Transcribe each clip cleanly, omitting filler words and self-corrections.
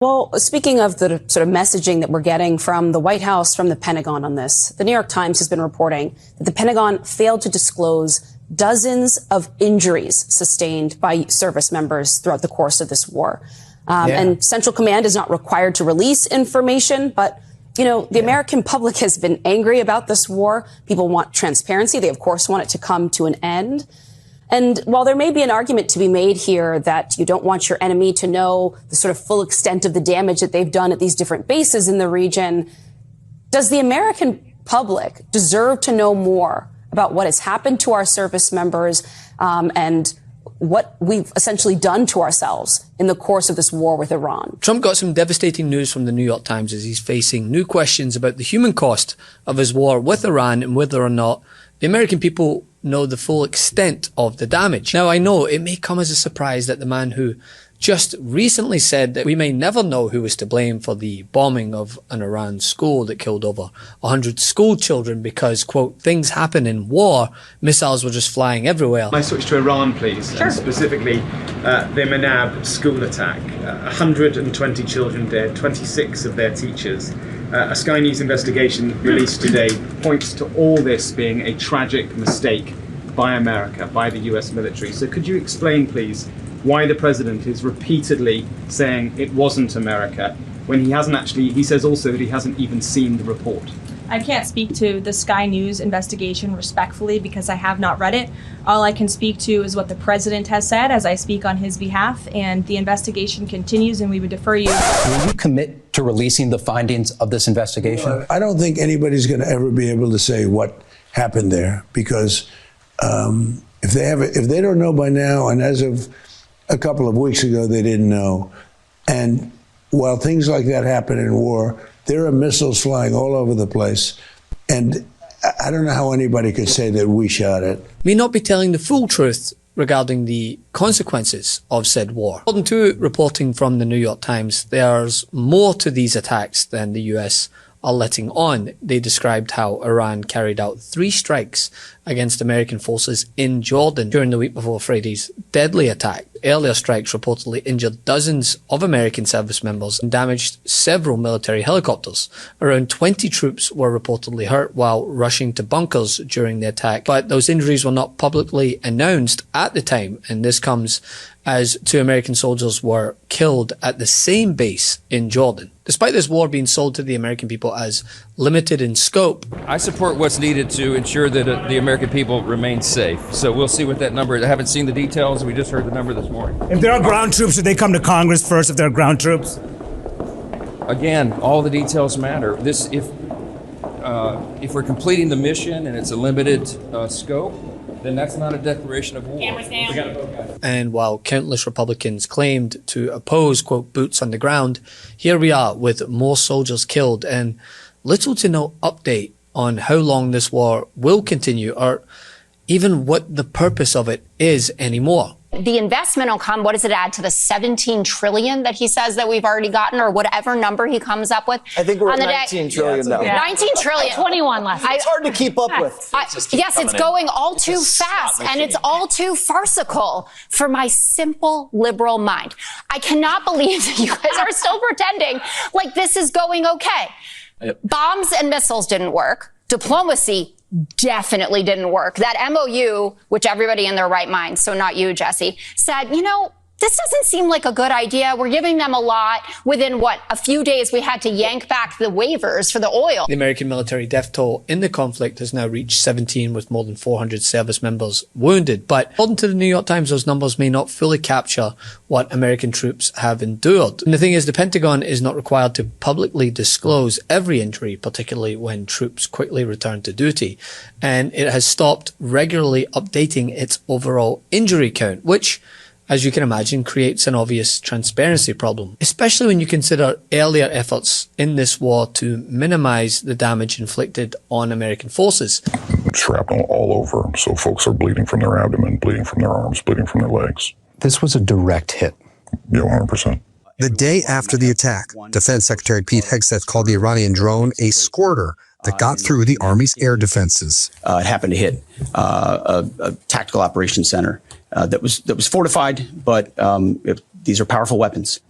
Well, speaking of the sort of messaging that we're getting from the White House, from the Pentagon on this, the New York Times has been reporting that the Pentagon failed to disclose dozens of injuries sustained by service members throughout the course of this war. And Central Command is not required to release information, but you know, the American public has been angry about this war. People want transparency. They, of course, want it to come to an end. And while there may be an argument to be made here that you don't want your enemy to know the sort of full extent of the damage that they've done at these different bases in the region, does the American public deserve to know more about what has happened to our service members and what we've essentially done to ourselves in the course of this war with Iran? Trump got some devastating news from the New York Times as he's facing new questions about the human cost of his war with Iran and whether or not the American people know the full extent of the damage. Now, I know it may come as a surprise that the man who just recently said that we may never know who was to blame for the bombing of an Iran school that killed over 100 school children because, quote, things happen in war, missiles were just flying everywhere. Can I switch to Iran, please? Sure. And specifically the Manab school attack. 120 children dead, 26 of their teachers. A Sky News investigation released today points to all this being a tragic mistake by America, by the US military. So could you explain, please, why the president is repeatedly saying it wasn't America when he hasn't actually, he says also that he hasn't even seen the report? I can't speak to the Sky News investigation respectfully because I have not read it. All I can speak to is what the president has said as I speak on his behalf, and the investigation continues and we would defer you. Will you commit to releasing the findings of this investigation? I don't think anybody's going to ever be able to say what happened there because if they don't know by now, and as of a couple of weeks ago they didn't know, and while things like that happen in war, there are missiles flying all over the place, and I don't know how anybody could say that we shot it. May not be telling the full truth regarding the consequences of said war. According to reporting from the New York Times, there's more to these attacks than the US are letting on. They described how Iran carried out 3 strikes against American forces in Jordan during the week before Friday's deadly attack. Earlier strikes reportedly injured dozens of American service members and damaged several military helicopters. Around 20 troops were reportedly hurt while rushing to bunkers during the attack, but those injuries were not publicly announced at the time, and this comes as 2 American soldiers were killed at the same base in Jordan. Despite this war being sold to the American people as limited in scope, I support what's needed to ensure that the American people remain safe. So we'll see what that number is. I haven't seen the details. We just heard the number this morning. If there are ground troops, should they come to Congress first if there are ground troops? Again, all the details matter. If we're completing the mission and it's a limited scope, then that's not a declaration of war. Cameras down. And while countless Republicans claimed to oppose, quote, boots on the ground, here we are with more soldiers killed and little to no update on how long this war will continue or even what the purpose of it is anymore. The investment will come, what does it add to the 17 trillion that he says that we've already gotten, or whatever number he comes up with? I think we're at 19 trillion now. 19 trillion. 21 left. It's hard to keep up with. Yes, it's going all too fast, and it's all too farcical for my simple liberal mind. I cannot believe that you guys are still pretending like this is going okay. Yep. Bombs and missiles didn't work. Diplomacy definitely didn't work. That MOU, which everybody in their right mind, so not you, Jesse, said, you know, this doesn't seem like a good idea. We're giving them a lot. Within, a few days, we had to yank back the waivers for the oil. The American military death toll in the conflict has now reached 17 with more than 400 service members wounded. But according to the New York Times, those numbers may not fully capture what American troops have endured. And the thing is, the Pentagon is not required to publicly disclose every injury, particularly when troops quickly return to duty. And it has stopped regularly updating its overall injury count, which, as you can imagine, creates an obvious transparency problem, especially when you consider earlier efforts in this war to minimize the damage inflicted on American forces. Shrapnel all over, so folks are bleeding from their abdomen, bleeding from their arms, bleeding from their legs. This was a direct hit. Yeah, 100%. The day after the attack, Defense Secretary Pete Hegseth called the Iranian drone a squirter that got through the Army's air defenses. It happened to hit a tactical operations center that was fortified, but these are powerful weapons.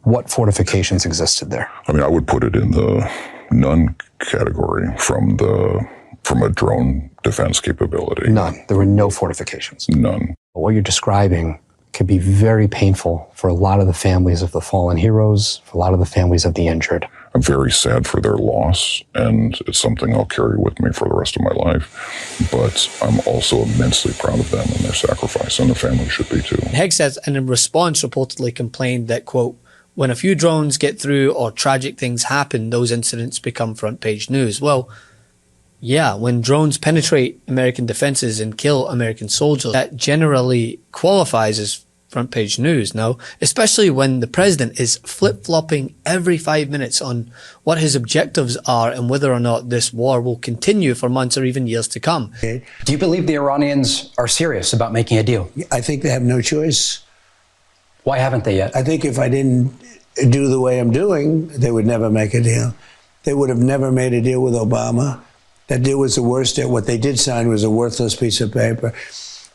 What fortifications existed there? I mean, I would put it in the none category from a drone defense capability. None. There were no fortifications. None. What you're describing can be very painful for a lot of the families of the fallen heroes, for a lot of the families of the injured. I'm very sad for their loss, and it's something I'll carry with me for the rest of my life. But I'm also immensely proud of them and their sacrifice, and the family should be too. Hegseth, and in response, reportedly complained that, quote, when a few drones get through or tragic things happen, those incidents become front page news. Well, yeah, when drones penetrate American defenses and kill American soldiers, that generally qualifies as front page news now, especially when the president is flip-flopping every 5 minutes on what his objectives are and whether or not this war will continue for months or even years to come. Do you believe the Iranians are serious about making a deal? I think they have no choice. Why haven't they yet? I think if I didn't do the way I'm doing, they would never make a deal. They would have never made a deal with Obama. That deal was the worst deal. What they did sign was a worthless piece of paper.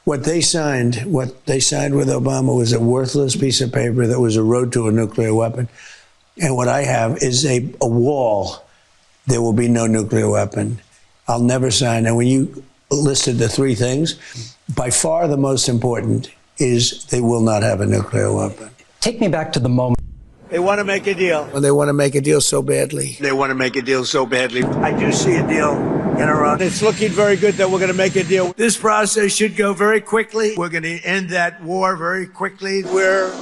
What they signed with Obama was a worthless piece of paper that was a road to a nuclear weapon. And what I have is a wall. There will be no nuclear weapon. I'll never sign. And when you listed the three things, by far the most important is they will not have a nuclear weapon. Take me back to the moment. They want to make a deal. Well, they want to make a deal so badly. They want to make a deal so badly. I do see a deal in Iran. It's looking very good that we're going to make a deal. This process should go very quickly. We're going to end that war very quickly. We're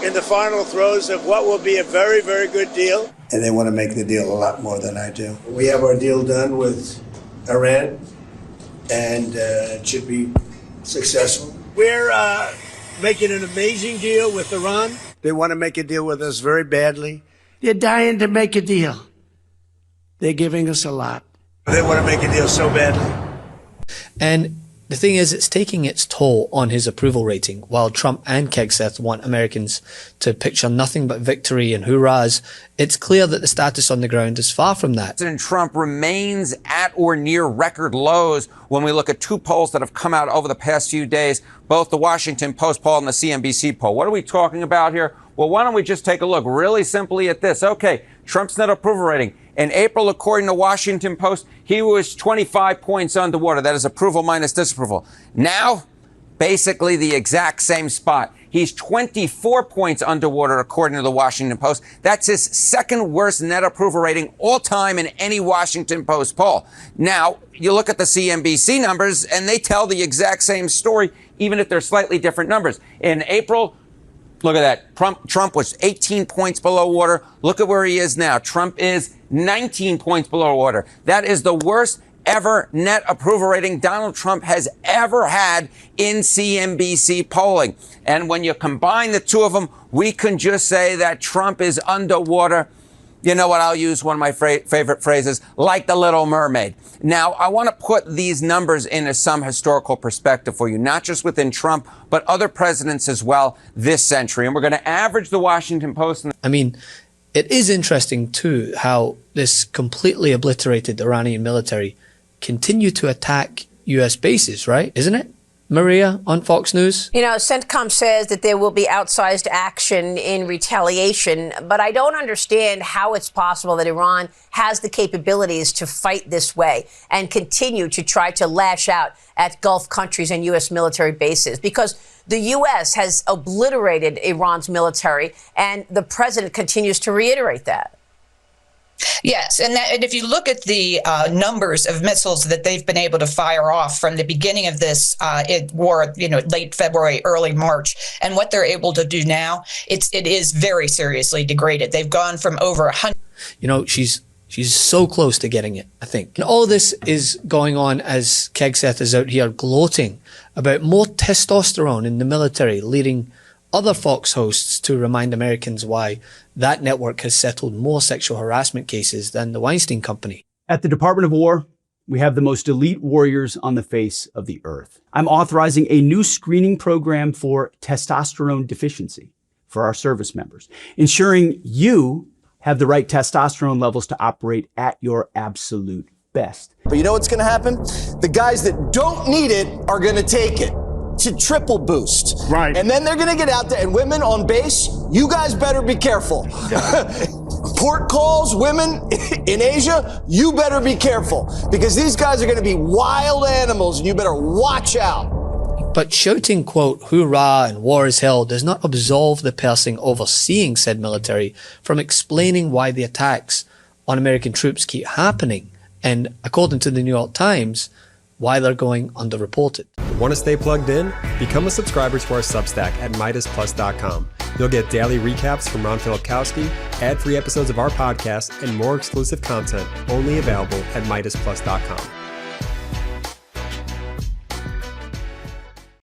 in the final throes of what will be a very, very good deal. And they want to make the deal a lot more than I do. We have our deal done with Iran, and it should be successful. We're making an amazing deal with Iran. They want to make a deal with us very badly. They're dying to make a deal. They're giving us a lot. They want to make a deal so badly. And the thing is, it's taking its toll on his approval rating. While Trump and Hegseth want Americans to picture nothing but victory and hurrahs, it's clear that the status on the ground is far from that. President Trump remains at or near record lows when we look at two polls that have come out over the past few days, both the Washington Post poll and the CNBC poll. What are we talking about here? Well, why don't we just take a look really simply at this? Okay, Trump's net approval rating. In April, according to Washington Post, he was 25 points underwater. That is approval minus disapproval. Now, basically the exact same spot. He's 24 points underwater, according to the Washington Post. That's his second worst net approval rating all time in any Washington Post poll. Now, you look at the CNBC numbers, and they tell the exact same story, even if they're slightly different numbers. In April, look at that. Trump was 18 points below water. Look at where he is now. Trump is 19 points below water. That is the worst ever net approval rating Donald Trump has ever had in CNBC polling. And when you combine the two of them, we can just say that Trump is underwater. You know what? I'll use one of my favorite phrases, like the Little Mermaid. Now, I want to put these numbers into some historical perspective for you, not just within Trump, but other presidents as well this century. And we're going to average the Washington Post. I mean, it is interesting, too, how this completely obliterated Iranian military continue to attack U.S. bases, right? Isn't it? Maria, on Fox News? You know, CENTCOM says that there will be outsized action in retaliation, but I don't understand how it's possible that Iran has the capabilities to fight this way and continue to try to lash out at Gulf countries and U.S. military bases, because the U.S. has obliterated Iran's military, and the president continues to reiterate that. Yes, and if you look at the numbers of missiles that they've been able to fire off from the beginning of this war, late February, early March, and what they're able to do now, it is very seriously degraded. They've gone from over 100. You know, she's so close to getting it, I think. And all this is going on as Hegseth is out here gloating about more testosterone in the military, leading other Fox hosts to remind Americans why that network has settled more sexual harassment cases than the Weinstein Company. At the Department of War, we have the most elite warriors on the face of the earth. I'm authorizing a new screening program for testosterone deficiency for our service members, ensuring you have the right testosterone levels to operate at your absolute best. But you know what's going to happen? The guys that don't need it are going to take it. to triple boost. Right. And then they're going to get out there, and women on base, you guys better be careful. Port calls, women in Asia, you better be careful, because these guys are going to be wild animals, and you better watch out. But shouting, quote, "Hoorah" and "War is hell" does not absolve the person overseeing said military from explaining why the attacks on American troops keep happening, and according to the New York Times, why they're going underreported. Want to stay plugged in? Become a subscriber to our Substack at MeidasPlus.com. You'll get daily recaps from Ron Filipkowski, ad-free episodes of our podcast, and more exclusive content only available at MeidasPlus.com.